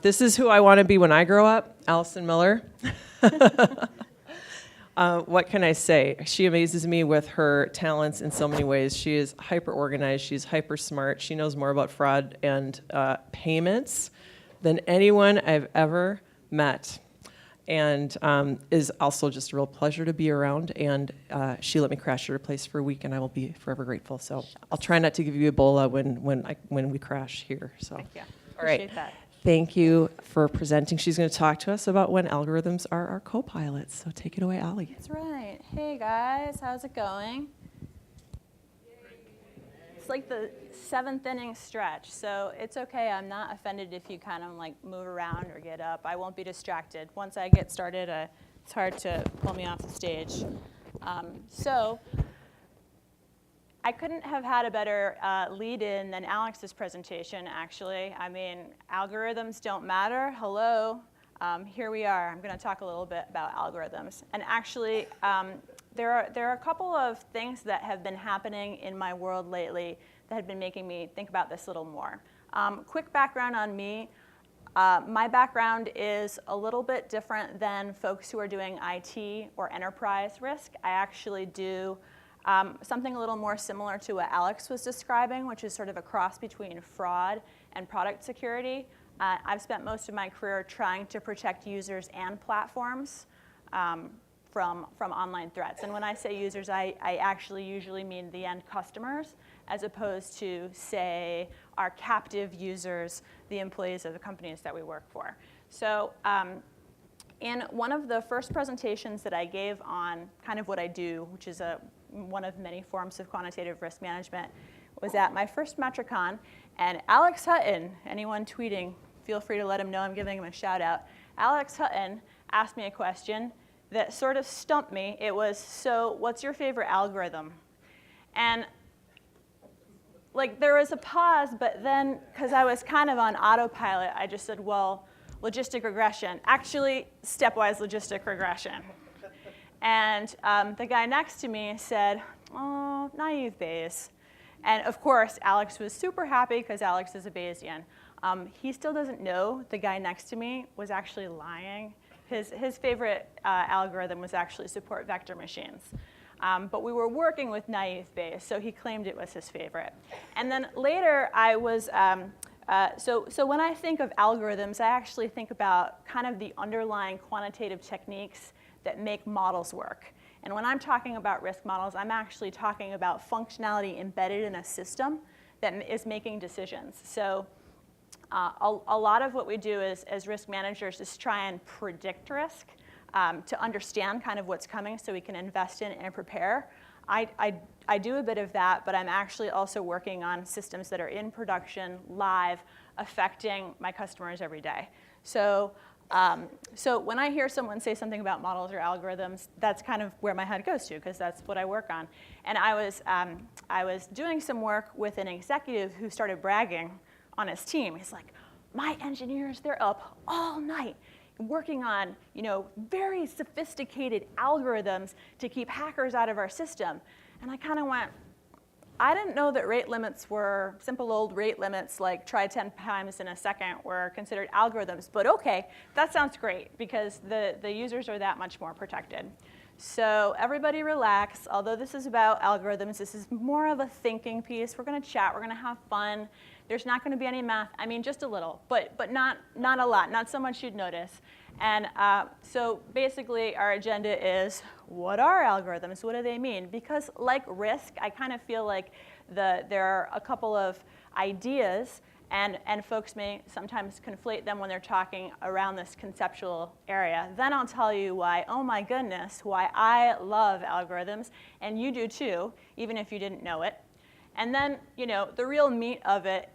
This is who I want to be when I grow up, Allison Miller. What can I say? She amazes me with her talents in so many ways. She is hyper organized. She's hyper smart. She knows more about fraud and payments than anyone I've ever met. And is also just a real pleasure to be around. And she let me crash at her place for a week, and I will be forever grateful. So I'll try not to give you Ebola when we crash here. So. Thank you. All right. Appreciate that. Thank you for presenting. She's going to talk to us about when algorithms are our co-pilots. So take it away, Allie. That's right. Hey guys, how's it going? It's like the 7th inning stretch, so it's okay. I'm not offended if you kind of like move around or get up. I won't be distracted. Once I get started, it's hard to pull me off the stage. So I couldn't have had a better lead-in than Alex's presentation, actually. I mean, algorithms don't matter. Hello. Here we are. I'm going to talk a little bit about algorithms. And actually, there are a couple of things that have been happening in my world lately that have been making me think about this a little more. Quick background on me. My background is a little bit different than folks who are doing IT or enterprise risk. I actually do something a little more similar to what Alex was describing, which is sort of a cross between fraud and product security. I've spent most of my career trying to protect users and platforms from online threats. And when I say users, I actually usually mean the end customers, as opposed to, say, our captive users, the employees of the companies that we work for. So in one of the first presentations that I gave on kind of what I do, which is one of many forms of quantitative risk management, was at my first SIRACon, and Alex Hutton, anyone tweeting, feel free to let him know I'm giving him a shout out. Alex Hutton asked me a question that sort of stumped me. It was, so what's your favorite algorithm? And like there was a pause, but then, because I was kind of on autopilot, I just said, well, logistic regression. Actually, stepwise logistic regression. And the guy next to me said, oh, naive Bayes. And of course, Alex was super happy because Alex is a Bayesian. He still doesn't know the guy next to me was actually lying. His favorite algorithm was actually support vector machines. But we were working with naive Bayes, so he claimed it was his favorite. And then later, I was, so when I think of algorithms, I actually think about kind of the underlying quantitative techniques that make models work. And when I'm talking about risk models, I'm actually talking about functionality embedded in a system that is making decisions. So a lot of what we do as risk managers is try and predict risk to understand kind of what's coming so we can invest in and prepare. I do a bit of that, but I'm actually also working on systems that are in production, live, affecting my customers every day. So when I hear someone say something about models or algorithms, that's kind of where my head goes to, because that's what I work on. And I was doing some work with an executive who started bragging on his team. He's like, my engineers, they're up all night working on, very sophisticated algorithms to keep hackers out of our system. And I kind of went, I didn't know that rate limits were simple old rate limits, like try 10 times in a second, were considered algorithms. But OK, that sounds great, because the users are that much more protected. So everybody relax. Although this is about algorithms, this is more of a thinking piece. We're going to chat. We're going to have fun. There's not going to be any math. I mean, just a little, but not a lot, not so much you'd notice. And so basically, our agenda is, what are algorithms? What do they mean? Because like risk, I kind of feel like there are a couple of ideas, and folks may sometimes conflate them when they're talking around this conceptual area. Then I'll tell you why, oh my goodness, why I love algorithms, and you do too, even if you didn't know it. And then, the real meat of it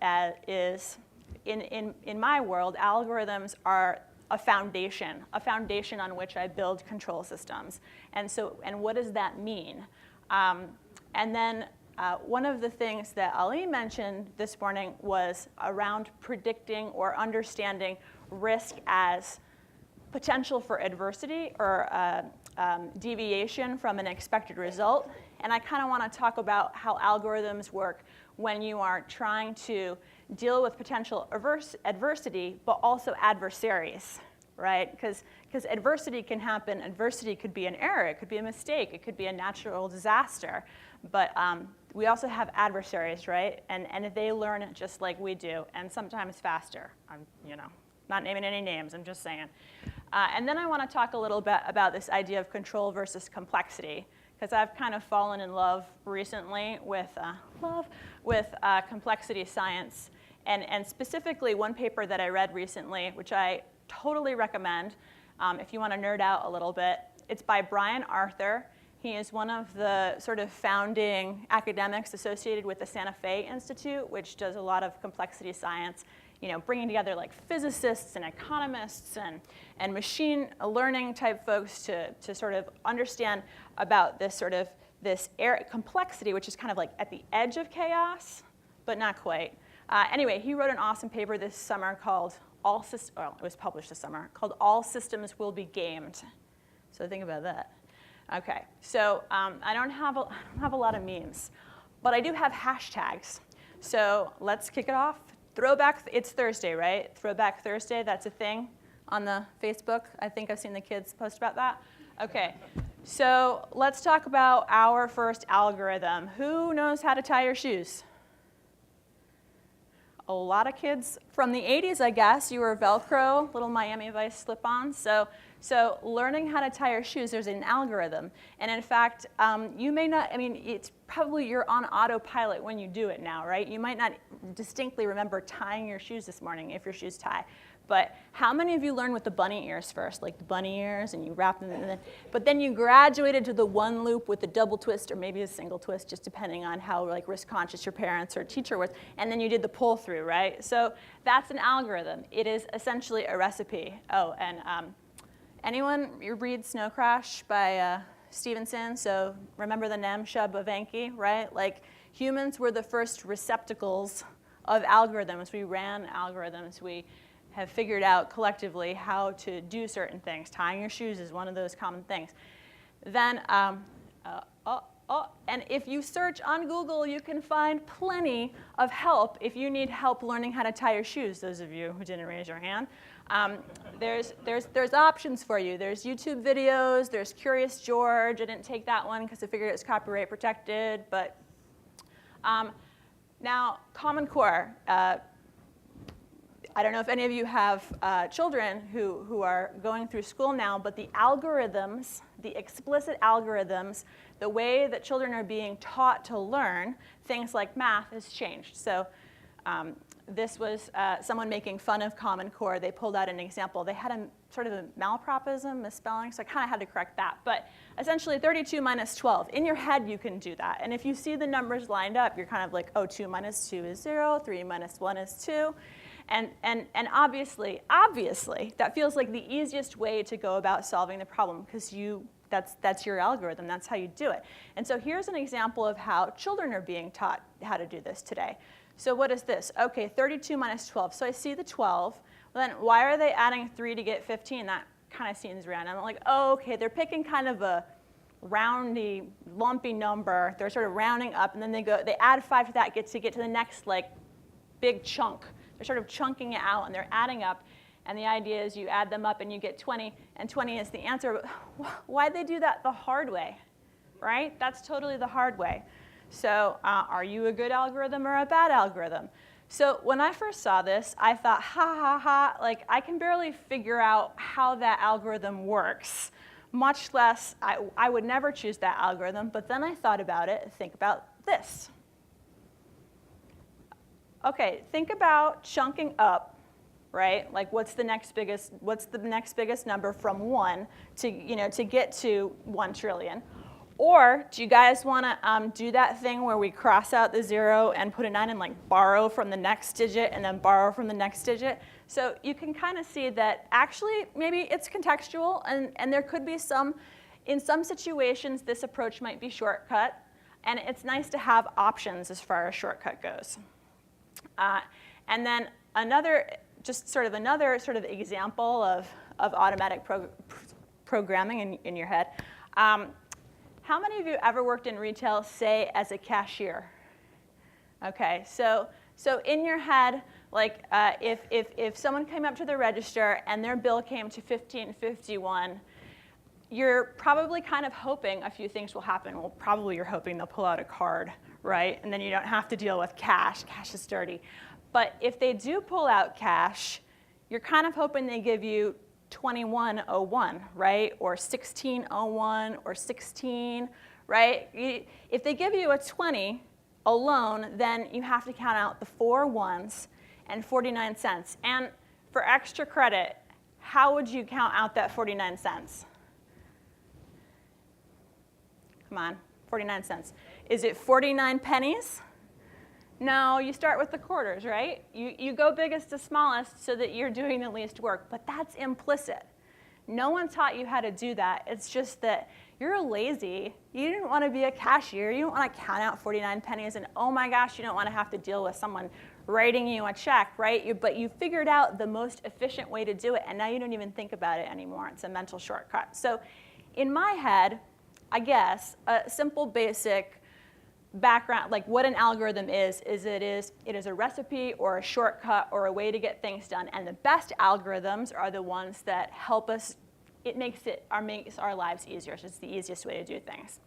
is, in my world, algorithms are a foundation on which I build control systems. And what does that mean? And then one of the things that Ali mentioned this morning was around predicting or understanding risk as potential for adversity or deviation from an expected result. And I kind of want to talk about how algorithms work when you are trying to deal with potential adversity, but also adversaries, right? Because adversity can happen. Adversity could be an error. It could be a mistake. It could be a natural disaster. But we also have adversaries, right? And they learn just like we do, and sometimes faster. I'm, not naming any names. I'm just saying. And then I want to talk a little bit about this idea of control versus complexity, because I've kind of fallen in love recently with complexity science, and specifically one paper that I read recently, which I totally recommend if you want to nerd out a little bit. It's by Brian Arthur. He is one of the sort of founding academics associated with the Santa Fe Institute, which does a lot of complexity science, bringing together like physicists and economists and machine learning type folks to sort of understand about this complexity, which is kind of like at the edge of chaos, but not quite. Anyway, he wrote an awesome paper this summer called it was published this summer, called All Systems Will Be Gamed. So think about that. Okay, so I don't have a lot of memes, but I do have hashtags. So let's kick it off. Throwback, it's Thursday, right? Throwback Thursday, that's a thing on the Facebook. I think I've seen the kids post about that. Okay, so let's talk about our first algorithm. Who knows how to tie your shoes? A lot of kids from the 80s, I guess. You were Velcro, little Miami Vice slip-ons. So learning how to tie your shoes, there's an algorithm. And in fact, you may not, it's probably you're on autopilot when you do it now, right? You might not distinctly remember tying your shoes this morning if your shoes tie. But how many of you learned with the bunny ears first, like the bunny ears, and you wrap them, but then you graduated to the one loop with the double twist, or maybe a single twist, just depending on how like risk conscious your parents or teacher was, and then you did the pull through, right? So that's an algorithm. It is essentially a recipe. Oh, and anyone read Snow Crash by Stevenson? So remember the Nem, Shub, Evenki, right? Like humans were the first receptacles of algorithms. We ran algorithms. We have figured out collectively how to do certain things. Tying your shoes is one of those common things. Then, and if you search on Google, you can find plenty of help if you need help learning how to tie your shoes, those of you who didn't raise your hand. There's options for you. There's YouTube videos, there's Curious George. I didn't take that one because I figured it was copyright protected, but now Common Core. I don't know if any of you have children who are going through school now, but the algorithms, the explicit algorithms, the way that children are being taught to learn things like math has changed. So this was someone making fun of Common Core. They pulled out an example. They had a sort of a malapropism, misspelling, so I kind of had to correct that. But essentially 32 minus 12. In your head, you can do that. And if you see the numbers lined up, you're kind of like, oh, 2 minus 2 is 0, 3 minus 1 is 2. And obviously, that feels like the easiest way to go about solving the problem, because that's your algorithm. That's how you do it. And so here's an example of how children are being taught how to do this today. So what is this? OK, 32 minus 12. So I see the 12. Well, then why are they adding 3 to get 15? That kind of seems random. I'm like, oh, OK, they're picking kind of a roundy, lumpy number. They're sort of rounding up, and then they add 5 to that to get to the next like big chunk. They're sort of chunking it out, and they're adding up. And the idea is you add them up, and you get 20, and 20 is the answer. But why'd they do that the hard way, right? That's totally the hard way. So are you a good algorithm or a bad algorithm? So when I first saw this, I thought, like I can barely figure out how that algorithm works, much less I would never choose that algorithm. But then I thought about it. Think about this. OK, think about chunking up, right? Like what's the next biggest number from 1 to get to 1 trillion? Or do you guys want to do that thing where we cross out the 0 and put a 9 and like borrow from the next digit and then borrow from the next digit? So you can kind of see that actually maybe it's contextual, and there could be in some situations this approach might be shortcut, and it's nice to have options as far as shortcut goes. And then another sort of example of automatic programming in your head. How many of you ever worked in retail, say, as a cashier? Okay, so in your head, like if someone came up to the register and their bill came to $15.51, you're probably kind of hoping a few things will happen. Well, probably you're hoping they'll pull out a card, right? And then you don't have to deal with cash. Cash is dirty. But if they do pull out cash, you're kind of hoping they give you $21.01, right? Or $16.01 or 16, right? If they give you a 20 alone, then you have to count out the 4 ones and 49 cents. And for extra credit, how would you count out that 49 cents? Come on, 49 cents. Is it 49 pennies? No, you start with the quarters, right? You go biggest to smallest so that you're doing the least work, but that's implicit. No one taught you how to do that. It's just that you're lazy. You didn't want to be a cashier. You don't want to count out 49 pennies, and oh my gosh, you don't want to have to deal with someone writing you a check, right? But you figured out the most efficient way to do it, and now you don't even think about it anymore. It's a mental shortcut. So in my head, I guess, a simple basic background, like what an algorithm is it is a recipe or a shortcut or a way to get things done. And the best algorithms are the ones that help us, makes our lives easier. So it's the easiest way to do things.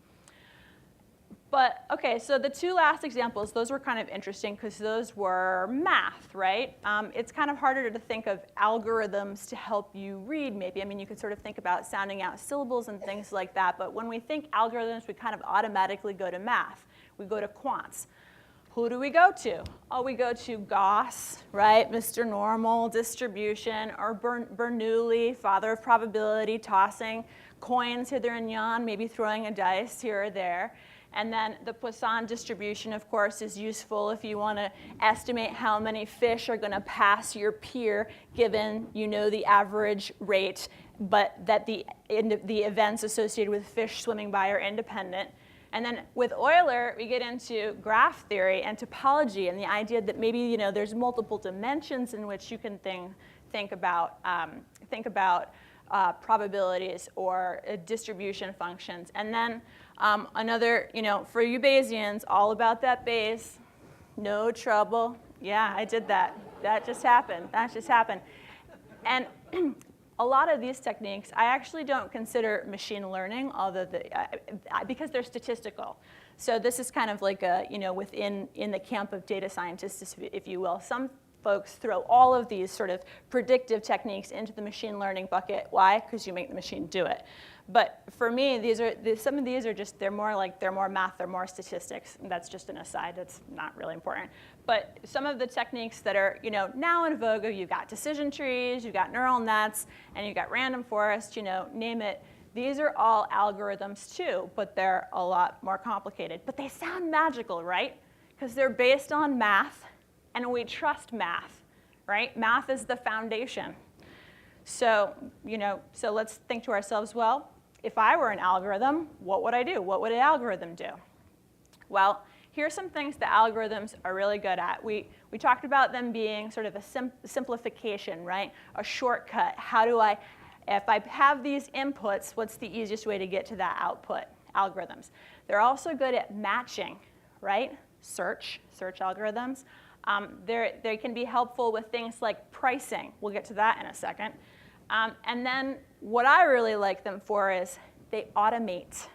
But okay, so the two last examples, those were kind of interesting because those were math, right? It's kind of harder to think of algorithms to help you read, maybe. I mean, you could sort of think about sounding out syllables and things like that. But when we think algorithms, we kind of automatically go to math. We go to quants. Who do we go to? Oh, we go to Gauss, right? Mr. Normal, distribution, or Bernoulli, father of probability, tossing coins hither and yon, maybe throwing a dice here or there. And then the Poisson distribution, of course, is useful if you want to estimate how many fish are going to pass your pier, given you know the average rate, but that the events associated with fish swimming by are independent. And then with Euler, we get into graph theory and topology and the idea that maybe there's multiple dimensions in which you can think about probabilities or distribution functions. And then another, for you Bayesians, all about that Bayes, no trouble. Yeah, I did that. That just happened. And a lot of these techniques, I actually don't consider machine learning, although because they're statistical. So this is kind of like within the camp of data scientists, if you will. Some folks throw all of these sort of predictive techniques into the machine learning bucket. Why? Because you make the machine do it. But for me, some of these are just, they're more math, they're more statistics. And that's just an aside, that's not really important. But some of the techniques that are now in vogue, you've got decision trees, you've got neural nets, and you've got random forest, name it. These are all algorithms too, but they're a lot more complicated. But they sound magical, right? Because they're based on math, and we trust math, right? Math is the foundation. So, so let's think to ourselves, well, if I were an algorithm, what would I do? What would an algorithm do? Well, here's some things that algorithms are really good at. We talked about them being sort of a simplification, right? A shortcut. If I have these inputs, what's the easiest way to get to that output? Algorithms. They're also good at matching, right? Search algorithms. They can be helpful with things like pricing. We'll get to that in a second. And then what I really like them for is they automate.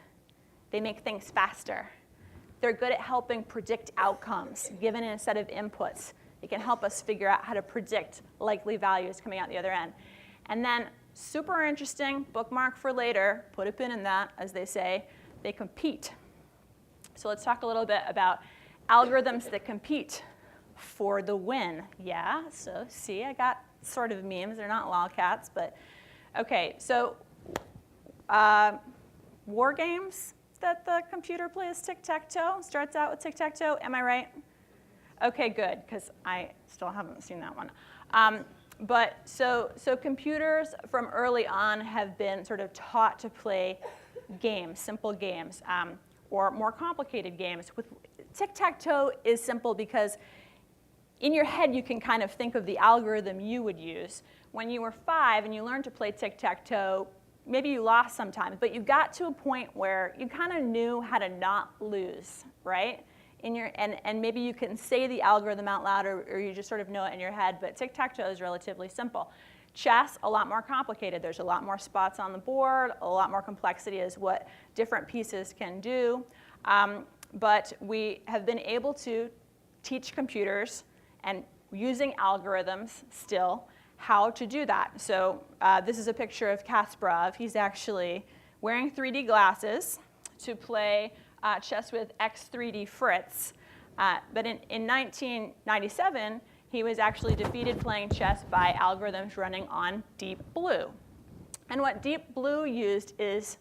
They make things faster. They're good at helping predict outcomes given a set of inputs. They can help us figure out how to predict likely values coming out the other end. And then super interesting, bookmark for later, put a pin in that, as they say, they compete. So let's talk a little bit about algorithms that compete for the win. Yeah, so see, I got sort of memes. They're not lolcats, but okay. So war games that the computer plays tic-tac-toe starts out with tic-tac-toe. Am I right? Okay, good, because I still haven't seen that one. But so computers from early on have been sort of taught to play games, simple games, or more complicated games. With tic-tac-toe is simple because in your head, you can kind of think of the algorithm you would use. When you were 5 and you learned to play tic-tac-toe, maybe you lost sometimes, but you got to a point where you kind of knew how to not lose, right? and maybe you can say the algorithm out loud, or you just sort of know it in your head, but tic-tac-toe is relatively simple. Chess, a lot more complicated. There's a lot more spots on the board, a lot more complexity is what different pieces can do. But we have been able to teach computers, and using algorithms still, how to do that. So this is a picture of Kasparov. He's actually wearing 3D glasses to play chess with X3D Fritz. But in 1997, he was actually defeated playing chess by algorithms running on Deep Blue. And what Deep Blue used is,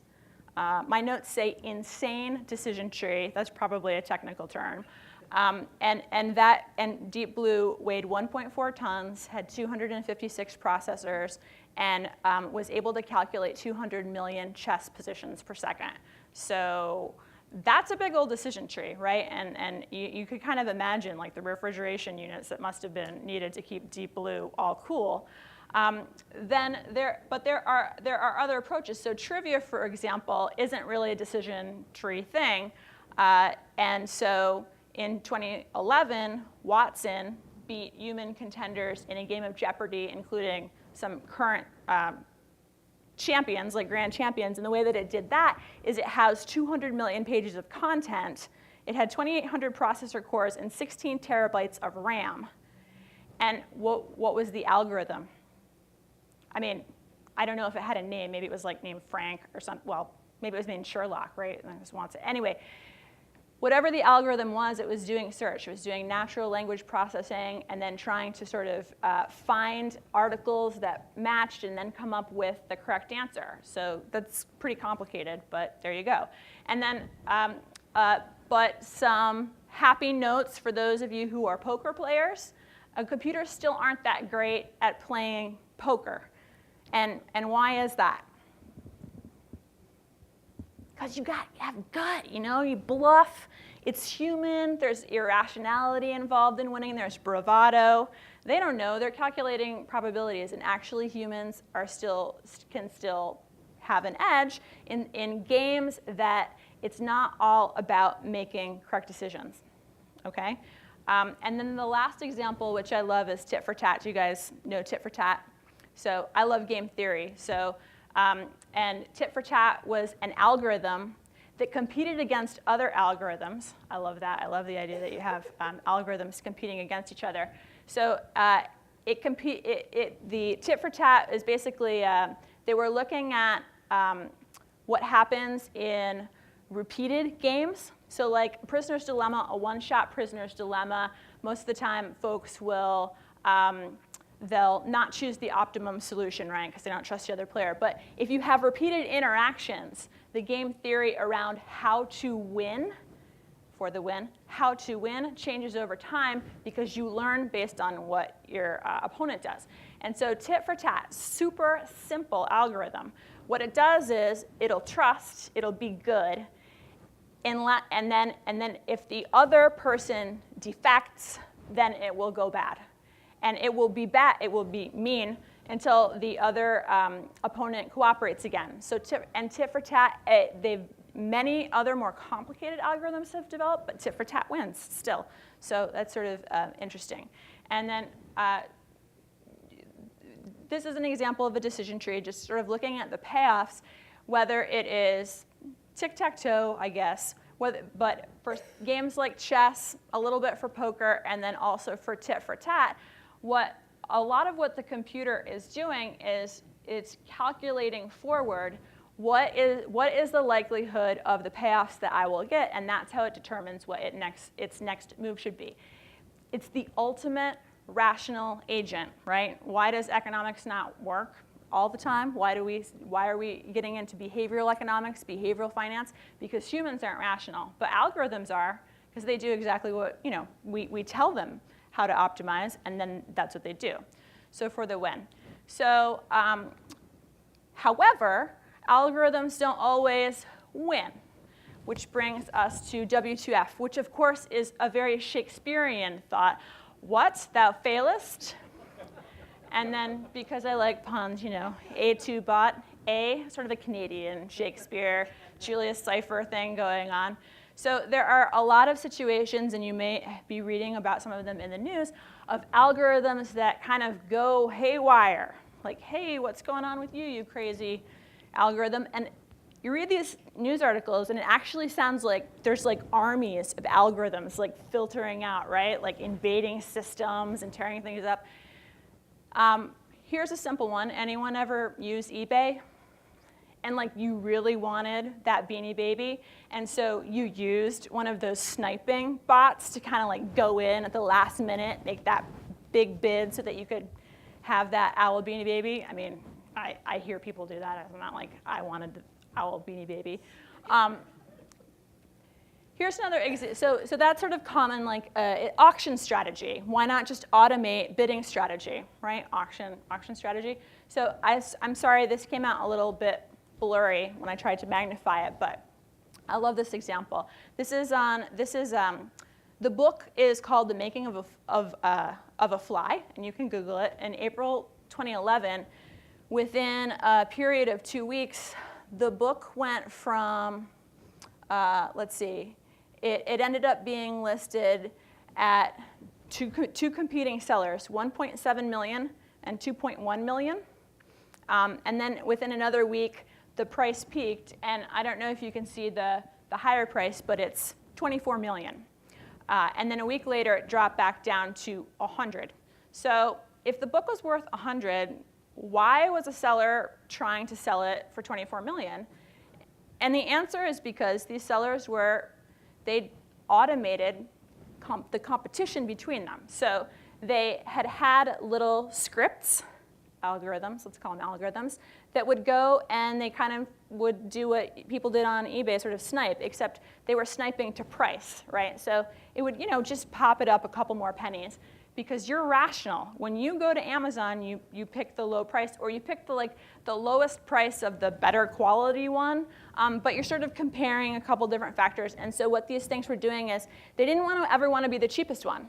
my notes say insane decision tree. That's probably a technical term. And Deep Blue weighed 1.4 tons, had 256 processors, and was able to calculate 200 million chess positions per second. So that's a big old decision tree, right? And you could kind of imagine like the refrigeration units that must have been needed to keep Deep Blue all cool. But there are other approaches. So trivia, for example, isn't really a decision tree thing. And so in 2011, Watson beat human contenders in a game of Jeopardy, including some current champions, like grand champions. And the way that it did that is it has 200 million pages of content. It had 2,800 processor cores and 16 terabytes of RAM. And what was the algorithm? I mean, I don't know if it had a name. Maybe it was like named Frank or something. Well, maybe it was named Sherlock, right? And I just want to. Anyway, whatever the algorithm was, it was doing search. It was doing natural language processing and then trying to sort of find articles that matched and then come up with the correct answer. So that's pretty complicated, but there you go. And then, but some happy notes for those of you who are poker players. Computers still aren't that great at playing poker. And why is that? Because you have gut, you know, you bluff. It's human. There's irrationality involved in winning. There's bravado. They don't know. They're calculating probabilities, and actually humans can still have an edge in games that it's not all about making correct decisions. Okay? And then the last example, which I love, is tit for tat. You guys know tit for tat. So I love game theory. So and tit for tat was an algorithm that competed against other algorithms. I love that. I love the idea that you have algorithms competing against each other. So the tit for tat is basically, they were looking at what happens in repeated games. So like Prisoner's Dilemma, a one-shot Prisoner's Dilemma, most of the time folks will, they'll not choose the optimum solution, right, because they don't trust the other player. But if you have repeated interactions, the game theory around how to win, for the win, how to win changes over time because you learn based on what your opponent does. And so tit for tat, super simple algorithm. What it does is it'll trust, it'll be good, and then if the other person defects, then it will go bad. And it will be bad, it will be mean until the other opponent cooperates again. So tit for tat, many other more complicated algorithms have developed, but tit for tat wins still. So that's sort of interesting. And then this is an example of a decision tree, just sort of looking at the payoffs, whether it is tic-tac-toe, I guess, but for games like chess, a little bit for poker, and then also for tit for tat, a lot of what the computer is doing is it's calculating forward what is the likelihood of the payoffs that I will get, and that's how it determines what its next move should be. It's the ultimate rational agent, right? Why does economics not work all the time? Why are we getting into behavioral economics, behavioral finance? Because humans aren't rational, but algorithms are, because they do exactly what we tell them how to optimize, and then that's what they do. So for the win. So, however, algorithms don't always win, which brings us to W2F, which of course is a very Shakespearean thought. What, thou failest? And then, because I like puns, A2 bot, A, sort of a Canadian Shakespeare, Julius Cypher thing going on. So there are a lot of situations, and you may be reading about some of them in the news, of algorithms that kind of go haywire. Like, hey, what's going on with you, you crazy algorithm? And you read these news articles, and it actually sounds like there's like armies of algorithms like filtering out, right? Like invading systems and tearing things up. Here's a simple one. Anyone ever use eBay? And like you really wanted that Beanie Baby, and so you used one of those sniping bots to kind of like go in at the last minute, make that big bid so that you could have that owl Beanie Baby. I mean, I hear people do that. I'm not like, I wanted the owl Beanie Baby. Here's another example. So that's sort of common, like auction strategy. Why not just automate bidding strategy, right? Auction strategy. So I'm sorry, this came out a little bit blurry when I tried to magnify it, but I love this example. The book is called The Making of a Fly, and you can Google it. In April 2011, within a period of 2 weeks, the book went from, let's see, it ended up being listed at two competing sellers, 1.7 million and 2.1 million. And then within another week, the price peaked, and I don't know if you can see the higher price, but it's 24 million. And then a week later, it dropped back down to 100. So if the book was worth 100, why was a seller trying to sell it for 24 million? And the answer is because these sellers they'd automated the competition between them. So they had little scripts, algorithms, let's call them algorithms, that would go and they kind of would do what people did on eBay, sort of snipe, except they were sniping to price, right? So it would, just pop it up a couple more pennies because you're rational. When you go to Amazon, you pick the low price, or you pick the lowest price of the better quality one, but you're sort of comparing a couple different factors. And so what these things were doing is they didn't ever want to be the cheapest one.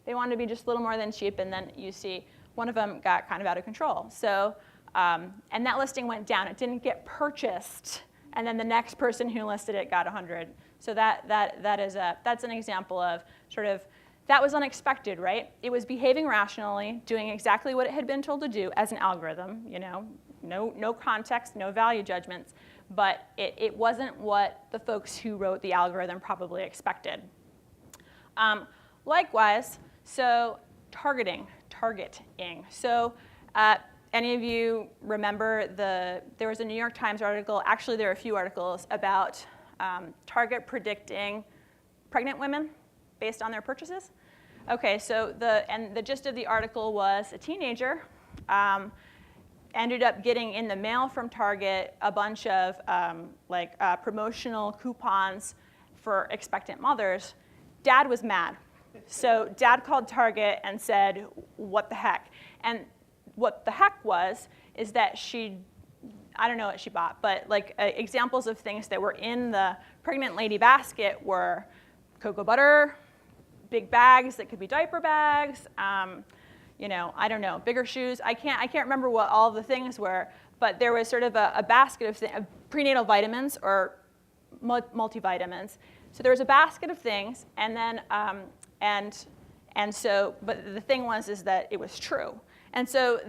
They wanted to be just a little more than cheap, and then you see one of them got kind of out of control. So, and that listing went down. It didn't get purchased, and then the next person who listed it got 100. So that's an example of sort of, that was unexpected, right? It was behaving rationally, doing exactly what it had been told to do as an algorithm, no context, no value judgments, but it wasn't what the folks who wrote the algorithm probably expected. Likewise, so targeting. So any of you remember there was a New York Times article, actually there are a few articles about Target predicting pregnant women based on their purchases? Okay, so the gist of the article was a teenager ended up getting in the mail from Target a bunch of promotional coupons for expectant mothers. Dad was mad. So dad called Target and said, what the heck? And what the heck is that I don't know what she bought, but examples of things that were in the pregnant lady basket were cocoa butter, big bags that could be diaper bags, I don't know, bigger shoes. I can't remember what all of the things were, but there was sort of a basket of prenatal vitamins or multivitamins. So there was a basket of things, and then but the thing is that it was true. And so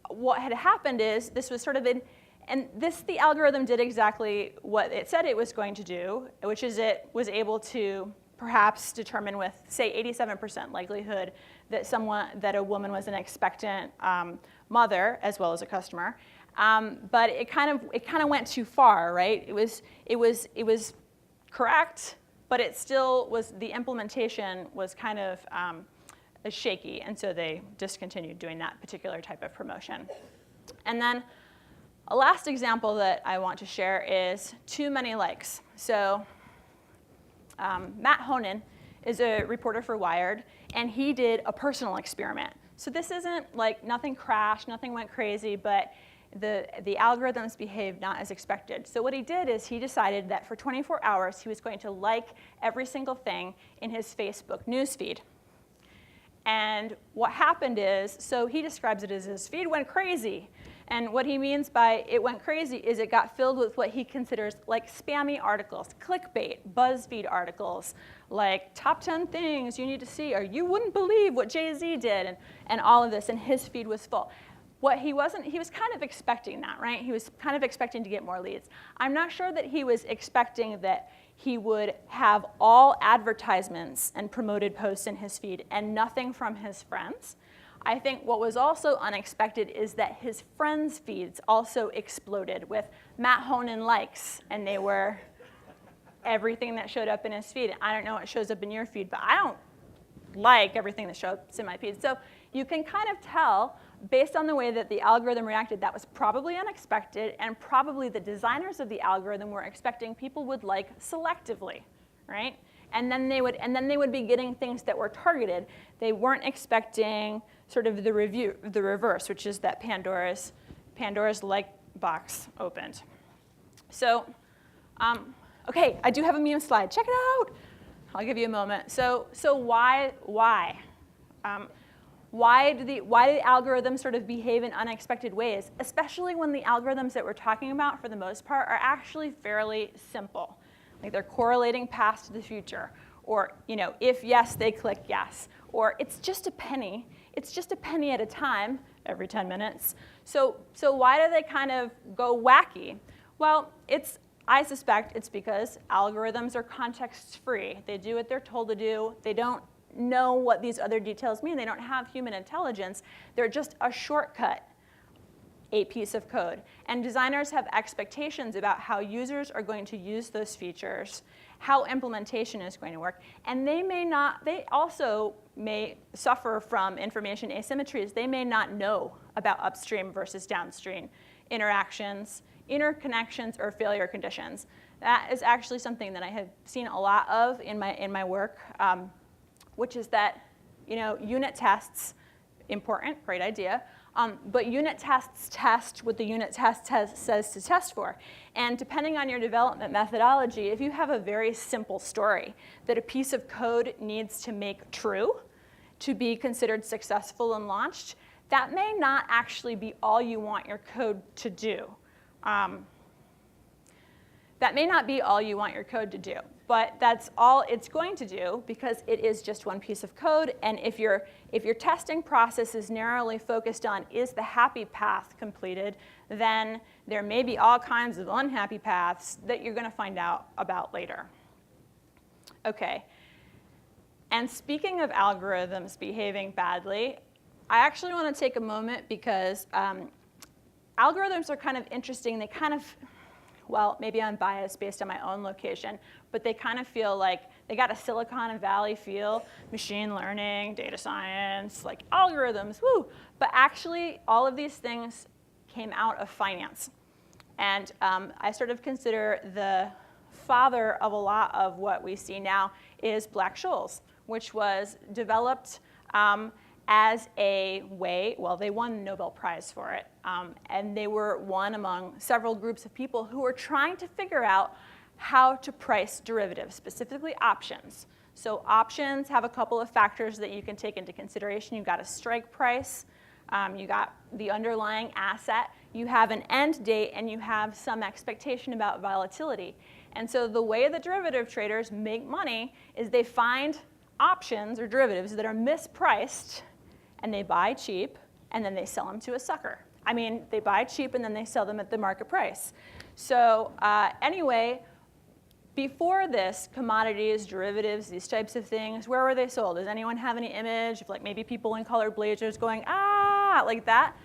what had happened is this was sort of the algorithm did exactly what it said it was going to do, which is it was able to perhaps determine with, say, 87% likelihood that a woman was an expectant mother as well as a customer. But it kind of went too far, right? It was correct, but it still was, the implementation was kind of shaky, and so they discontinued doing that particular type of promotion. And then a last example that I want to share is too many likes. So Matt Honan is a reporter for Wired, and he did a personal experiment. So this isn't nothing crashed, nothing went crazy, but the algorithms behaved not as expected. So what he did is he decided that for 24 hours he was going to like every single thing in his Facebook newsfeed. And what happened is, so he describes it as his feed went crazy. And what he means by it went crazy is it got filled with what he considers like spammy articles, clickbait, BuzzFeed articles, like top 10 things you need to see, or you wouldn't believe what Jay-Z did, and all of this, and his feed was full. What he was kind of expecting that, right? He was kind of expecting to get more leads. I'm not sure that he was expecting that he would have all advertisements and promoted posts in his feed and nothing from his friends. I think what was also unexpected is that his friends' feeds also exploded with Matt Honan likes, and they were everything that showed up in his feed. I don't know what shows up in your feed, but I don't like everything that shows up in my feed. So you can kind of tell, based on the way that the algorithm reacted, that was probably unexpected, and probably the designers of the algorithm were expecting people would like selectively, right? And then they would be getting things that were targeted. They weren't expecting sort of the reverse, which is that Pandora's like box opened. So, okay, I do have a meme slide. Check it out. I'll give you a moment. So why? Why do algorithms sort of behave in unexpected ways, especially when the algorithms that we're talking about, for the most part, are actually fairly simple? Like they're correlating past to the future, or if yes, they click yes, or it's just a penny. It's just a penny at a time every 10 minutes. So why do they kind of go wacky? Well, I suspect it's because algorithms are context-free. They do what they're told to do. They don't know what these other details mean. They don't have human intelligence. They're just a shortcut, a piece of code. And designers have expectations about how users are going to use those features, how implementation is going to work. And they also may suffer from information asymmetries. They may not know about upstream versus downstream interactions, interconnections, or failure conditions. That is actually something that I have seen a lot of in my work, which is that unit tests, important, great idea, but unit tests test what the unit test says to test for. And depending on your development methodology, if you have a very simple story that a piece of code needs to make true to be considered successful and launched, that may not actually be all you want your code to do. That may not be all you want your code to do, but that's all it's going to do because it is just one piece of code. And if your testing process is narrowly focused on is the happy path completed, then there may be all kinds of unhappy paths that you're going to find out about later. Okay. And speaking of algorithms behaving badly, I actually want to take a moment because algorithms are kind of interesting. They kind of, well, maybe I'm biased based on my own location, but they kind of feel like they got a Silicon Valley feel, machine learning, data science, like algorithms, woo. But actually, all of these things came out of finance. And I sort of consider the father of a lot of what we see now is Black-Scholes, which was developed as a way, well, they won the Nobel Prize for it. And they were one among several groups of people who were trying to figure out how to price derivatives, specifically options. So options have a couple of factors that you can take into consideration. You've got a strike price, you got the underlying asset, you have an end date, and you have some expectation about volatility. And so the way that derivative traders make money is they find options or derivatives that are mispriced, and they buy cheap, and then they sell them to a sucker. I mean, they buy cheap, and then they sell them at the market price. So anyway, before this, commodities, derivatives, these types of things, where were they sold? Does anyone have any image of like maybe people in colored blazers going, ah, like that?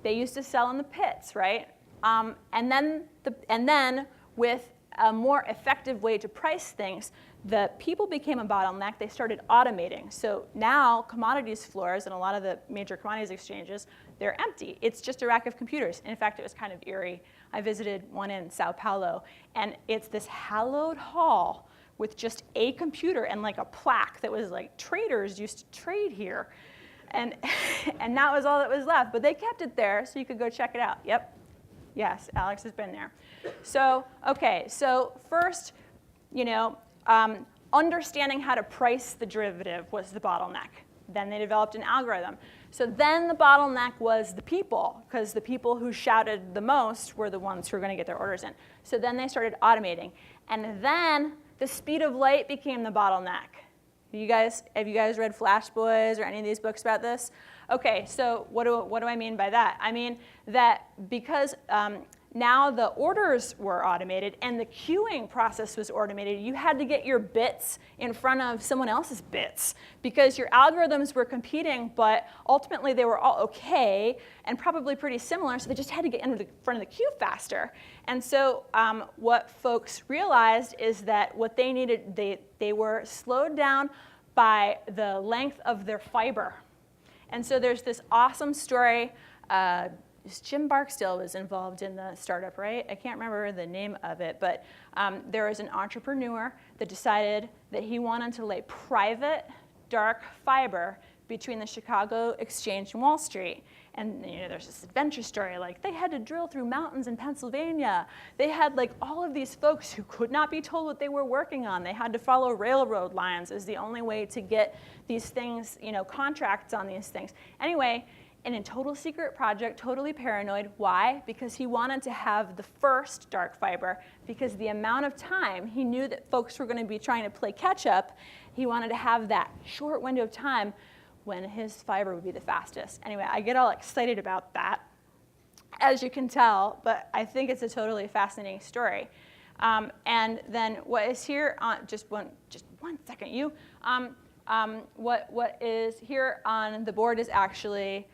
They used to sell in the pits, right? And then with a more effective way to price things, the people became a bottleneck. They started automating. So now commodities floors and a lot of the major commodities exchanges, they're empty. It's just a rack of computers. In fact, it was kind of eerie. I visited one in Sao Paulo, and it's this hallowed hall with just a computer and like a plaque that was like, traders used to trade here. And that was all that was left. But they kept it there so you could go check it out. Yep. Yes, Alex has been there. So, okay, so first, understanding how to price the derivative was the bottleneck. Then they developed an algorithm. So then the bottleneck was the people, because the people who shouted the most were the ones who were going to get their orders in. So then they started automating. And then the speed of light became the bottleneck. Have you guys read Flash Boys or any of these books about this? Okay, so what do I mean by that? I mean that because now the orders were automated and the queuing process was automated, you had to get your bits in front of someone else's bits because your algorithms were competing, but ultimately they were all okay and probably pretty similar, so they just had to get in the front of the queue faster. And so what folks realized is that what they needed, they were slowed down by the length of their fiber. And so there's this awesome story. Jim Barksdale was involved in the startup, right? I can't remember the name of it, but there was an entrepreneur that decided that he wanted to lay private dark fiber between the Chicago Exchange and Wall Street. And there's this adventure story, like they had to drill through mountains in Pennsylvania. They had like all of these folks who could not be told what they were working on. They had to follow railroad lines as the only way to get these things, contracts on these things. Anyway, in a total secret project, totally paranoid. Why? Because he wanted to have the first dark fiber, because the amount of time he knew that folks were going to be trying to play catch up, he wanted to have that short window of time when his fiber would be the fastest. Anyway, I get all excited about that, as you can tell, but I think it's a totally fascinating story. And then what is here on, just one second, what is here on the board is actually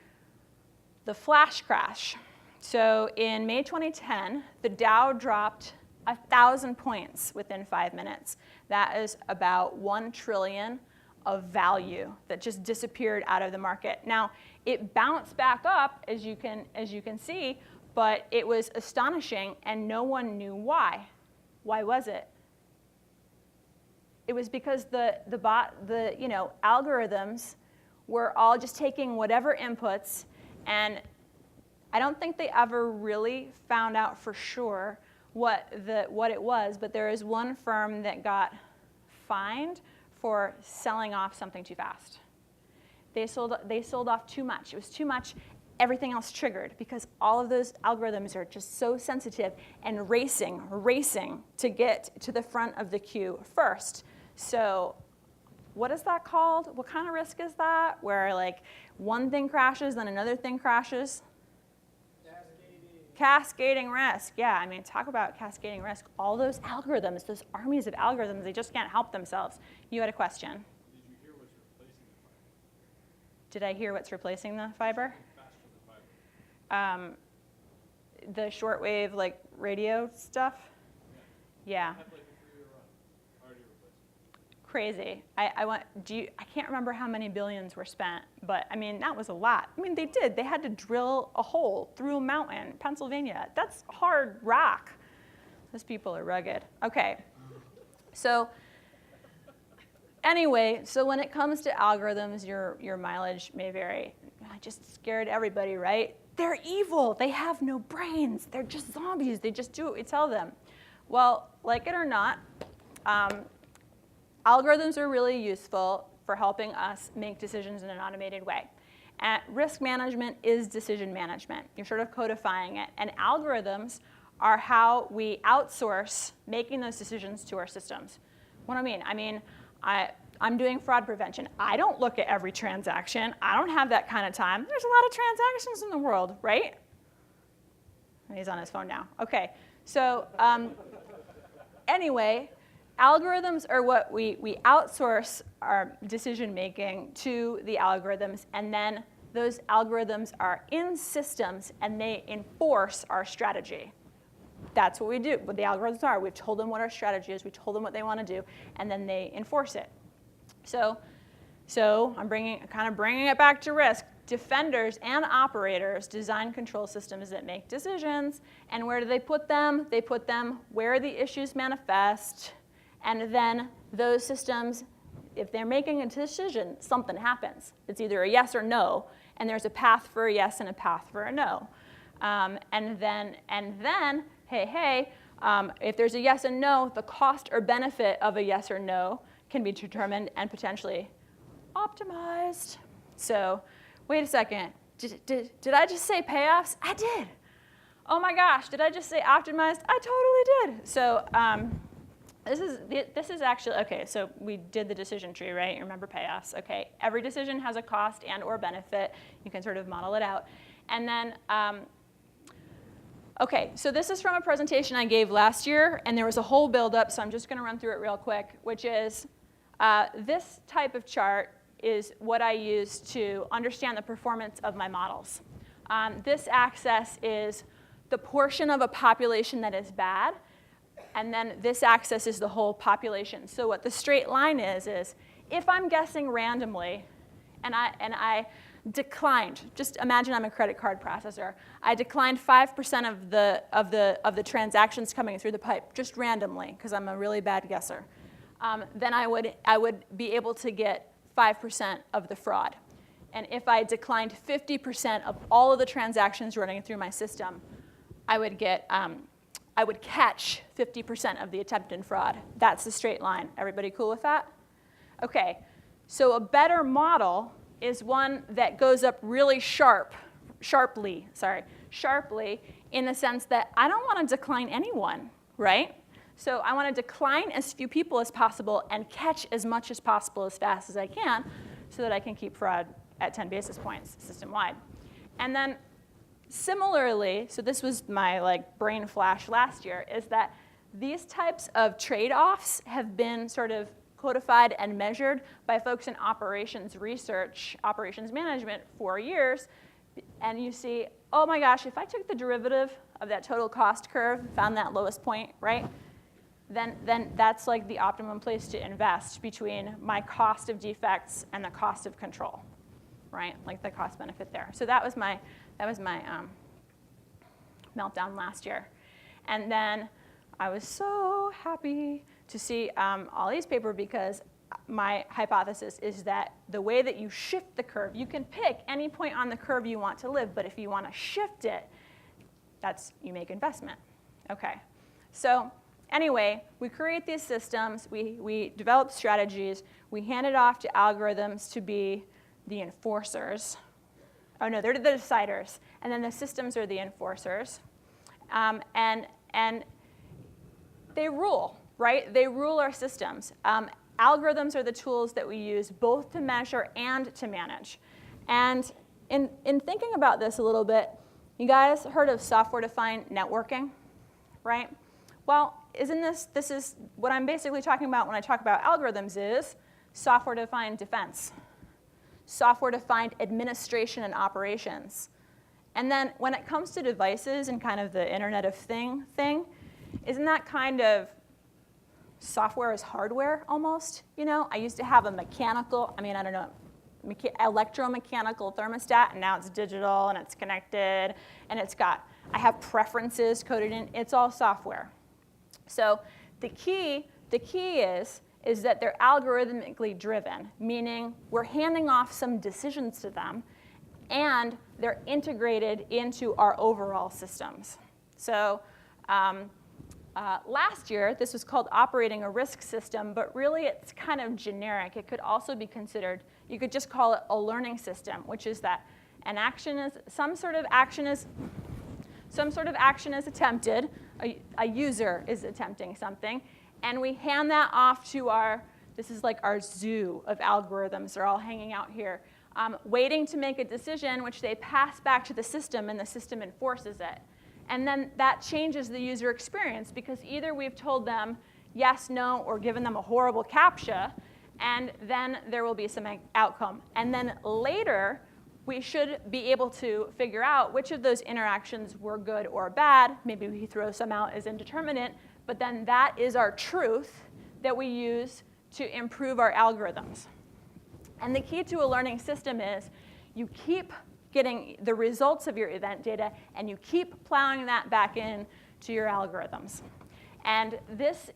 the flash crash. So in May 2010, the Dow dropped 1,000 points within 5 minutes. That is about 1 trillion of value that just disappeared out of the market. Now, it bounced back up, as you can see, but it was astonishing, and no one knew why. Why was it? It was because the algorithms were all just taking whatever inputs, and I don't think they ever really found out for sure what it was, but there is one firm that got fined for selling off something too fast. They sold off too much. It was too much. Everything else triggered because all of those algorithms are just so sensitive and racing to get to the front of the queue first. So what is that called? What kind of risk is that? Where like one thing crashes, then another thing crashes? Cascading risk. Yeah, I mean, talk about cascading risk. All those algorithms, those armies of algorithms, they just can't help themselves. You had a question. Did you hear what's replacing the fiber? Did I hear what's replacing the fiber? Faster than fiber. The shortwave, like radio stuff? Yeah. Have like a 3-year run. Already replaced. Crazy. I can't remember how many billions were spent, but I mean, that was a lot. I mean, they did. They had to drill a hole through a mountain, Pennsylvania. That's hard rock. Those people are rugged. Okay. So anyway, so when it comes to algorithms, your mileage may vary. I just scared everybody, right? They're evil. They have no brains. They're just zombies. They just do what we tell them. Well, like it or not, algorithms are really useful for helping us make decisions in an automated way. And risk management is decision management. You're sort of codifying it. And algorithms are how we outsource making those decisions to our systems. What do I mean? I mean, I'm doing fraud prevention. I don't look at every transaction. I don't have that kind of time. There's a lot of transactions in the world, right? He's on his phone now. Okay, so anyway, algorithms are what we outsource our decision making to the algorithms, and then those algorithms are in systems and they enforce our strategy. That's what we do, what the algorithms are. We've told them what our strategy is, we told them what they want to do, and then they enforce it. So I'm kind of bringing it back to risk. Defenders and operators design control systems that make decisions, and where do they put them? They put them where the issues manifest, and then those systems, if they're making a decision, something happens. It's either a yes or no, and there's a path for a yes and a path for a no. And then, hey, if there's a yes and no, the cost or benefit of a yes or no can be determined and potentially optimized. So wait a second. Did I just say payoffs? I did. Oh my gosh, did I just say optimized? I totally did. So this is actually, okay, so we did the decision tree, right? Remember payoffs. Okay, every decision has a cost and or benefit. You can sort of model it out. And then, okay, so this is from a presentation I gave last year, and there was a whole buildup, so I'm just going to run through it real quick, which is this type of chart is what I use to understand the performance of my models. This axis is the portion of a population that is bad, and then this axis is the whole population. So what the straight line is if I'm guessing randomly, and I declined, just imagine I'm a credit card processor, I declined 5% of the transactions coming through the pipe, just randomly, because I'm a really bad guesser, then I would be able to get 5% of the fraud. And if I declined 50% of all of the transactions running through my system, I would catch 50% of the attempted fraud. That's the straight line. Everybody cool with that? Okay, so a better model is one that goes up really sharply in the sense that I don't want to decline anyone, right? So I want to decline as few people as possible and catch as much as possible as fast as I can so that I can keep fraud at 10 basis points system-wide. And then similarly, so this was my brain flash last year, is that these types of trade-offs have been sort of codified and measured by folks in operations research, operations management for years. And you see, oh my gosh, if I took the derivative of that total cost curve, found that lowest point, right? Then that's like the optimum place to invest between my cost of defects and the cost of control, right? Like the cost benefit there. So that was my meltdown last year. And then I was so happy to see Ollie's paper because my hypothesis is that the way that you shift the curve, you can pick any point on the curve you want to live, but if you want to shift it, you make investment. Okay, so anyway, we create these systems, we develop strategies, we hand it off to algorithms to be the enforcers. Oh no, they're the deciders, and then the systems are the enforcers. And they rule, right? They rule our systems. Algorithms are the tools that we use both to measure and to manage. And in thinking about this a little bit, you guys heard of software-defined networking, right? Well, this is what I'm basically talking about when I talk about algorithms is software-defined defense, software-defined administration and operations. And then when it comes to devices and kind of the Internet of thing, isn't that kind of software as hardware almost? You know, I used to have a electromechanical thermostat, and now it's digital and it's connected and I have preferences coded in. It's all software. So the key is that they're algorithmically driven, meaning we're handing off some decisions to them, and they're integrated into our overall systems. So last year, this was called operating a risk system, but really it's kind of generic. It could also be considered, you could just call it a learning system, which is that some sort of action is attempted, a user is attempting something, and we hand that off to this is like our zoo of algorithms. They're all hanging out here, waiting to make a decision, which they pass back to the system, and the system enforces it. And then that changes the user experience, because either we've told them yes, no, or given them a horrible CAPTCHA, and then there will be some outcome. And then later, we should be able to figure out which of those interactions were good or bad. Maybe we throw some out as indeterminate, but then that is our truth that we use to improve our algorithms. And the key to a learning system is you keep getting the results of your event data, and you keep plowing that back in to your algorithms. And this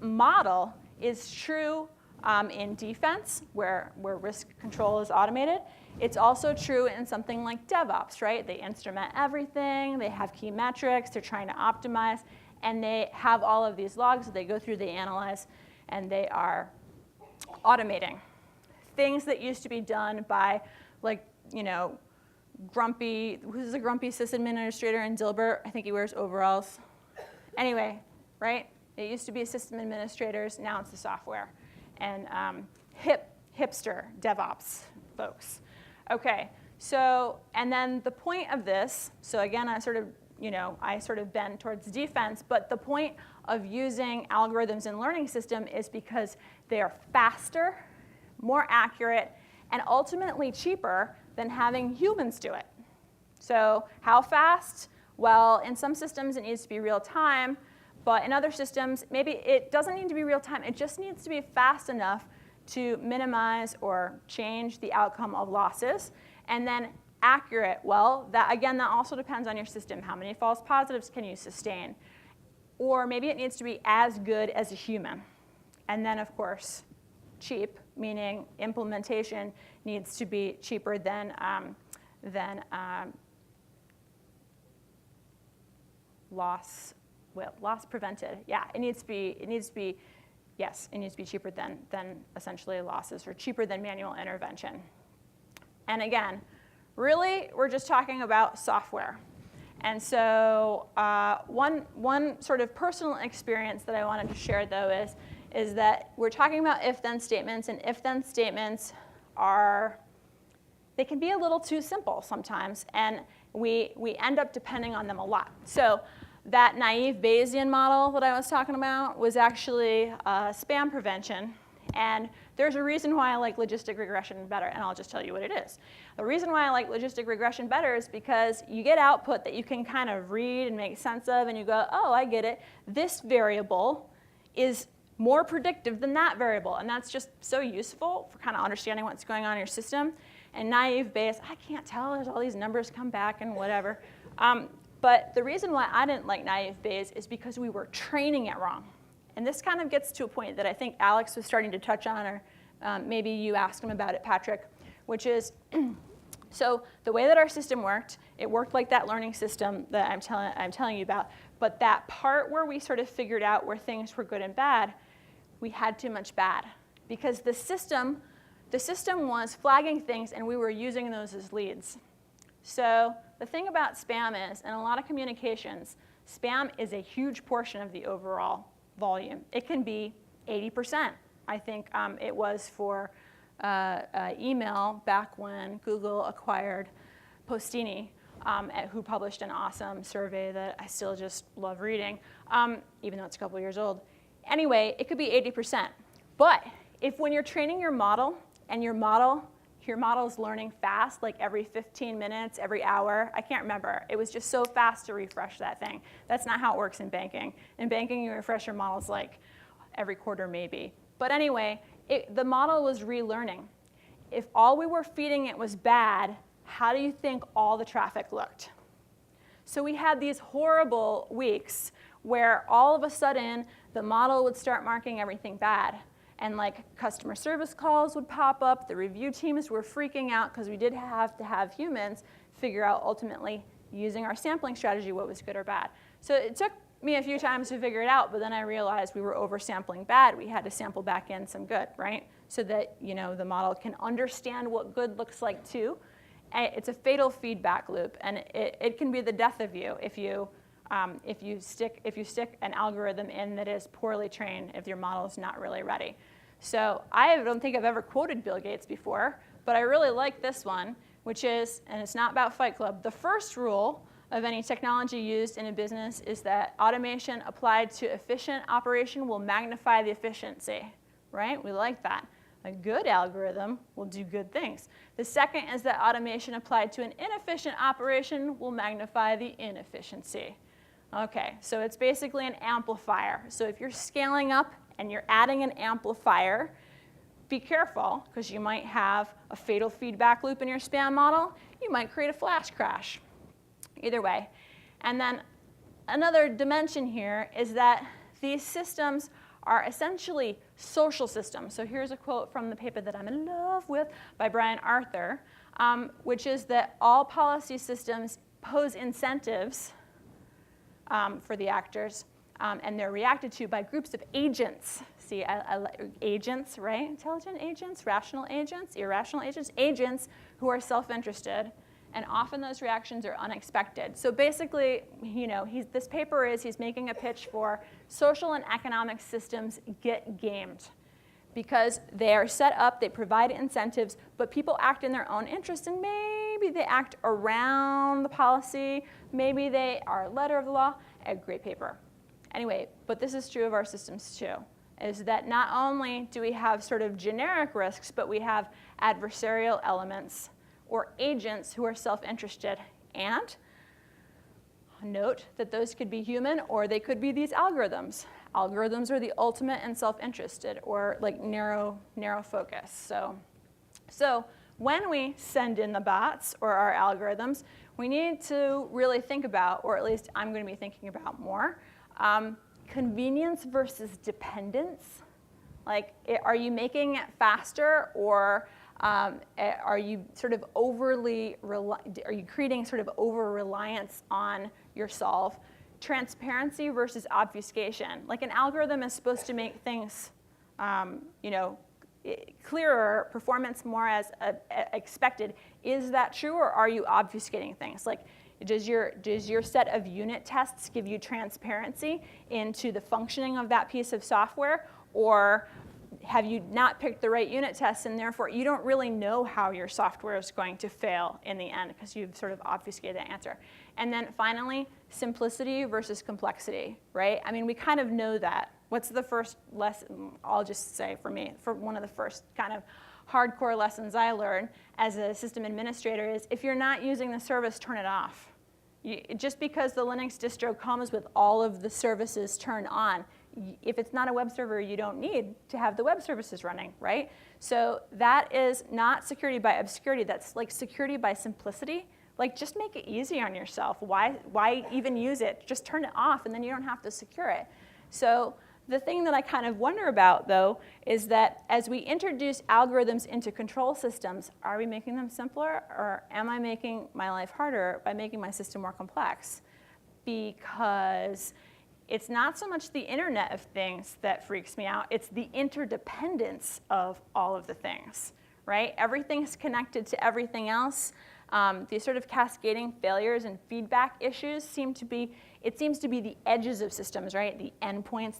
model is true in defense, where risk control is automated. It's also true in something like DevOps, right? They instrument everything, they have key metrics, they're trying to optimize, and they have all of these logs that they go through, they analyze, and they are automating. Things that used to be done by like, grumpy, who's the grumpy system administrator in Dilbert? I think he wears overalls. Anyway, right? It used to be system administrators, now it's the software. And hipster DevOps folks. Okay, so, and then the point of this, so again, I sort of bend towards defense, but the point of using algorithms in learning system is because they are faster, more accurate, and ultimately cheaper than having humans do it. So how fast? Well, in some systems it needs to be real time, but in other systems, maybe it doesn't need to be real time. It just needs to be fast enough to minimize or change the outcome of losses. And then accurate, well, that also depends on your system. How many false positives can you sustain? Or maybe it needs to be as good as a human. And then, of course, cheap, meaning implementation needs to be cheaper than loss prevented. Yeah, it needs to be cheaper than essentially losses, or cheaper than manual intervention. And again, really, we're just talking about software. And so one sort of personal experience that I wanted to share, though, is that we're talking about if-then statements, and if-then statements they can be a little too simple sometimes, and we end up depending on them a lot. So that naive Bayesian model that I was talking about was actually spam prevention. And there's a reason why I like logistic regression better, and I'll just tell you what it is. The reason why I like logistic regression better is because you get output that you can kind of read and make sense of, and you go, oh, I get it. This variable is more predictive than that variable, and that's just so useful for kind of understanding what's going on in your system. And naive Bayes, I can't tell, there's all these numbers come back and whatever. But the reason why I didn't like naive Bayes is because we were training it wrong. And this kind of gets to a point that I think Alex was starting to touch on, or maybe you asked him about it, Patrick, which is, so the way that our system worked, it worked like that learning system that I'm telling you about. But that part where we sort of figured out where things were good and bad, we had too much bad. Because the system was flagging things, and we were using those as leads. So the thing about spam is, in a lot of communications, spam is a huge portion of the overall volume. It can be 80%. I think it was for email back when Google acquired Postini, who published an awesome survey that I still just love reading, even though it's a couple years old. Anyway, it could be 80%. But if when you're training your model, and your model is learning fast, like every 15 minutes, every hour. I can't remember. It was just so fast to refresh that thing. That's not how it works in banking. In banking, you refresh your models like every quarter maybe. But anyway, the model was relearning. If all we were feeding it was bad, how do you think all the traffic looked? So we had these horrible weeks where all of a sudden the model would start marking everything bad. And like customer service calls would pop up. The review teams were freaking out because we did have to have humans figure out ultimately, using our sampling strategy, what was good or bad. So it took me a few times to figure it out, but then I realized we were oversampling bad. We had to sample back in some good, right? So that the model can understand what good looks like too. And it's a fatal feedback loop, and it can be the death of you if you stick an algorithm in that is poorly trained, if your model is not really ready. So I don't think I've ever quoted Bill Gates before, but I really like this one, which is, and it's not about Fight Club, the first rule of any technology used in a business is that automation applied to efficient operation will magnify the efficiency, right? We like that. A good algorithm will do good things. The second is that automation applied to an inefficient operation will magnify the inefficiency. Okay, so it's basically an amplifier. So if you're scaling up and you're adding an amplifier, be careful, because you might have a fatal feedback loop in your spam model. You might create a flash crash. Either way. And then another dimension here is that these systems are essentially social systems. So here's a quote from the paper that I'm in love with by Brian Arthur, which is that all policy systems pose incentives for the actors, and they're reacted to by groups of agents. See, agents, right? Intelligent agents, rational agents, irrational agents, agents who are self-interested, and often those reactions are unexpected. So basically, this paper he's making a pitch for social and economic systems get gamed because they are set up, they provide incentives, but people act in their own interest, and maybe they act around the policy, maybe they are letter of the law. A great paper. Anyway, but this is true of our systems too, is that not only do we have sort of generic risks, but we have adversarial elements or agents who are self-interested. And note that those could be human or they could be these algorithms. Algorithms are the ultimate in self-interested or like narrow focus. So when we send in the bots or our algorithms, we need to really think about, or at least I'm going to be thinking about more, convenience versus dependence. Like, are you making it faster, or are you sort of are you creating sort of over-reliance on your solve? Transparency versus obfuscation. Like, an algorithm is supposed to make things, clearer, performance more as expected. Is that true, or are you obfuscating things? Like, does your set of unit tests give you transparency into the functioning of that piece of software, or have you not picked the right unit tests, and therefore you don't really know how your software is going to fail in the end because you've sort of obfuscated that answer? And then finally, simplicity versus complexity, right? I mean, we kind of know that. What's the first lesson? I'll just say for me, for one of the first kind of hardcore lessons I learned as a system administrator is, if you're not using the service, turn it off. Just because the Linux distro comes with all of the services turned on, if it's not a web server, you don't need to have the web services running, right? So that is not security by obscurity. That's like security by simplicity. Like, just make it easy on yourself. Why even use it? Just turn it off, and then you don't have to secure it. So the thing that I kind of wonder about, though, is that as we introduce algorithms into control systems, are we making them simpler, or am I making my life harder by making my system more complex? Because it's not so much the Internet of Things that freaks me out, it's the interdependence of all of the things, right? Everything's connected to everything else. These sort of cascading failures and feedback issues seems to be the edges of systems, right? The endpoints,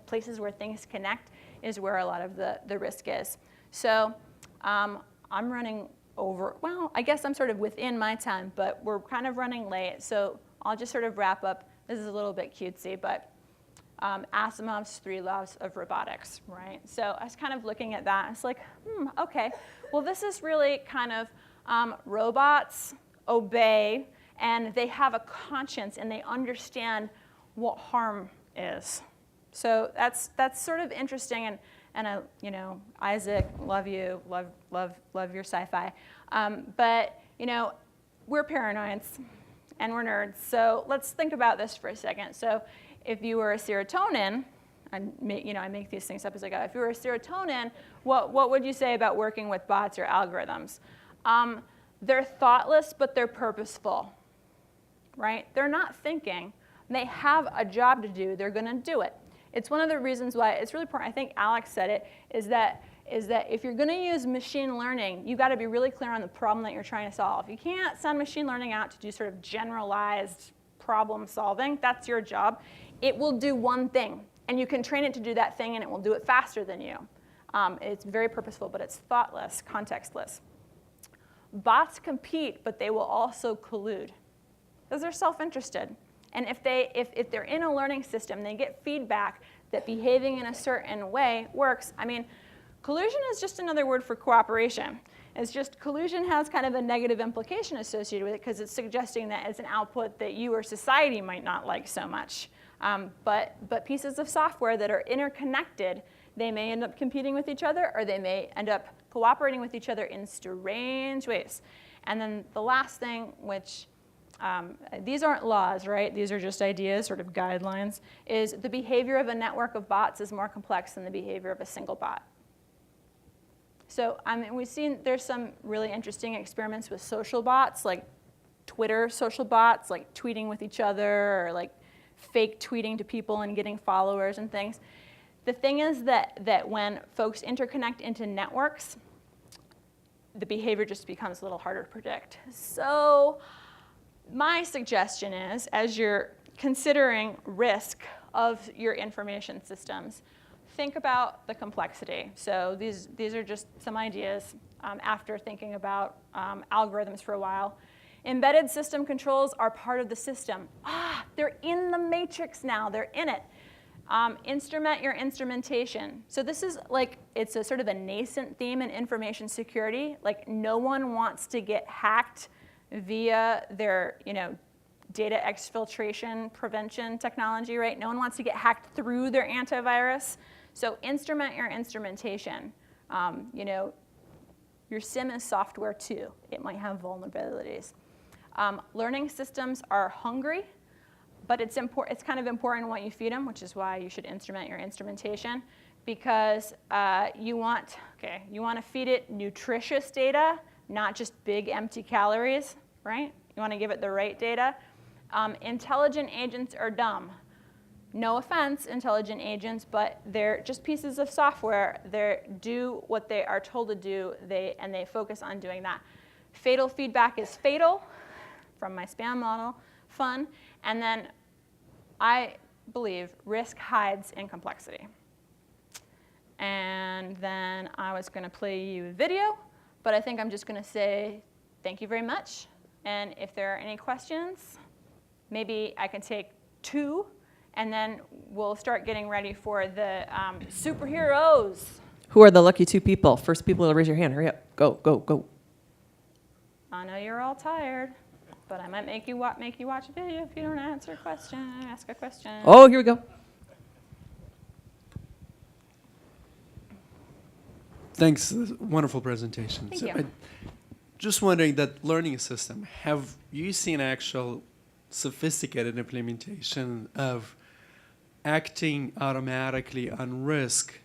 places where things connect is where a lot of the risk is. So I'm running over, well, I guess I'm sort of within my time, but we're kind of running late. So I'll just sort of wrap up. This is a little bit cutesy, but Asimov's 3 laws of robotics, right? So I was kind of looking at that. It's like, okay, well, this is really kind of robots obey, and they have a conscience, and they understand what harm is. So that's sort of interesting, and Isaac, love you, love your sci-fi, but we're paranoids, and we're nerds. So let's think about this for a second. So if you were a SIRAtonin, I make these things up as I go. If you were a SIRAtonin, what would you say about working with bots or algorithms? They're thoughtless, but they're purposeful, right? They're not thinking. They have a job to do. They're going to do it. It's one of the reasons why it's really important. I think Alex said it, is that if you're going to use machine learning, you've got to be really clear on the problem that you're trying to solve. You can't send machine learning out to do sort of generalized problem solving. That's your job. It will do one thing, and you can train it to do that thing, and it will do it faster than you. It's very purposeful, but it's thoughtless, contextless. Bots compete, but they will also collude because they're self-interested. And if they're in a learning system, they get feedback that behaving in a certain way works. I mean, collusion is just another word for cooperation. It's just collusion has kind of a negative implication associated with it because it's suggesting that it's an output that you or society might not like so much. But pieces of software that are interconnected, they may end up competing with each other, or they may end up cooperating with each other in strange ways. And then the last thing, which these aren't laws, right? These are just ideas, sort of guidelines, is the behavior of a network of bots is more complex than the behavior of a single bot. So we've seen there's some really interesting experiments with social bots, like Twitter social bots, like tweeting with each other, or like fake tweeting to people and getting followers and things. The thing is that when folks interconnect into networks, the behavior just becomes a little harder to predict. So my suggestion is, as you're considering risk of your information systems, think about the complexity. So these are just some ideas after thinking about algorithms for a while. Embedded system controls are part of the system. They're in the matrix now. They're in it. Instrument your instrumentation. So this is like, it's a sort of a nascent theme in information security. Like, no one wants to get hacked via their, data exfiltration prevention technology, right? No one wants to get hacked through their antivirus. So instrument your instrumentation. Your sim is software too. It might have vulnerabilities. Learning systems are hungry, but it's kind of important what you feed them, which is why you should instrument your instrumentation, because you want to feed it nutritious data, not just big empty calories, right? You want to give it the right data. Intelligent agents are dumb. No offense, intelligent agents, but they're just pieces of software. They do what they are told to do, and they focus on doing that. Fatal feedback is fatal, from my spam model, fun. And then I believe risk hides in complexity. And then I was going to play you a video, but I think I'm just going to say thank you very much. And if there are any questions, maybe I can take 2. And then we'll start getting ready for the superheroes. Who are the lucky 2 people? First people to raise your hand. Hurry up. Go, go, go. I know you're all tired, but I might make you watch a video if you don't answer a question. Ask a question. Oh, here we go. Thanks. Wonderful presentation. Thank you. I'm just wondering, that learning system, have you seen actual sophisticated implementation of acting automatically on risk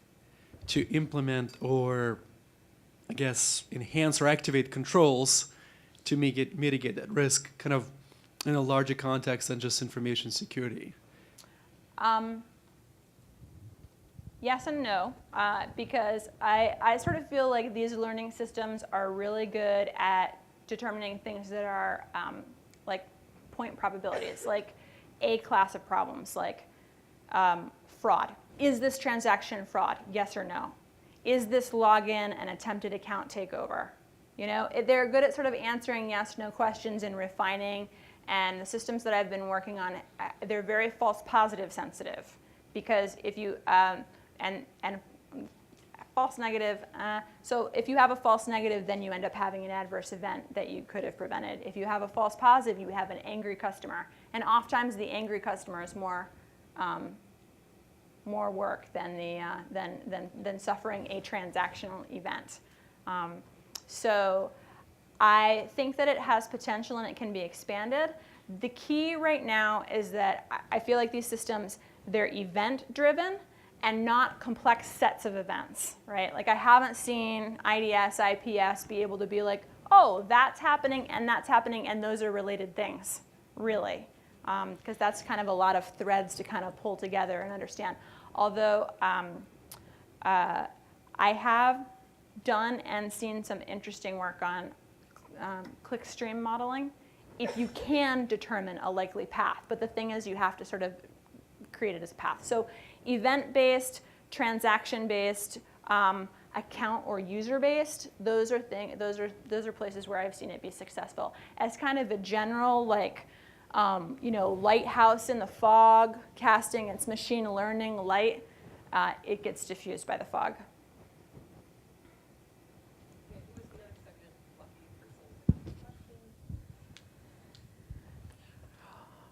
to implement or, I guess, enhance or activate controls to mitigate that risk, kind of in a larger context than just information security? Yes and no, because I sort of feel like these learning systems are really good at determining things that are like point probabilities, like a class of problems, like fraud. Is this transaction fraud? Yes or no? Is this login an attempted account takeover? They're good at sort of answering yes, no questions and refining. And the systems that I've been working on, they're very false positive sensitive, because if you and false negative. So if you have a false negative, then you end up having an adverse event that you could have prevented. If you have a false positive, you have an angry customer. And oftentimes the angry customer is more work than than suffering a transactional event. So I think that it has potential and it can be expanded. The key right now is that I feel like these systems, they're event-driven and not complex sets of events, right? Like, I haven't seen IDS, IPS be able to be like, oh, that's happening and those are related things, really. Because that's kind of a lot of threads to kind of pull together and understand. Although I have done and seen some interesting work on clickstream modeling, if you can determine a likely path. But the thing is, you have to sort of create it as a path. So event-based, transaction-based, account or user-based, those are places where I've seen it be successful. As kind of a general, like, lighthouse in the fog, casting its machine learning light, it gets diffused by the fog.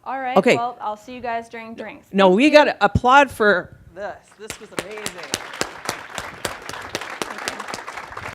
All right, Okay. well, I'll see you guys during drinks. No, we got to applaud for this. This was amazing.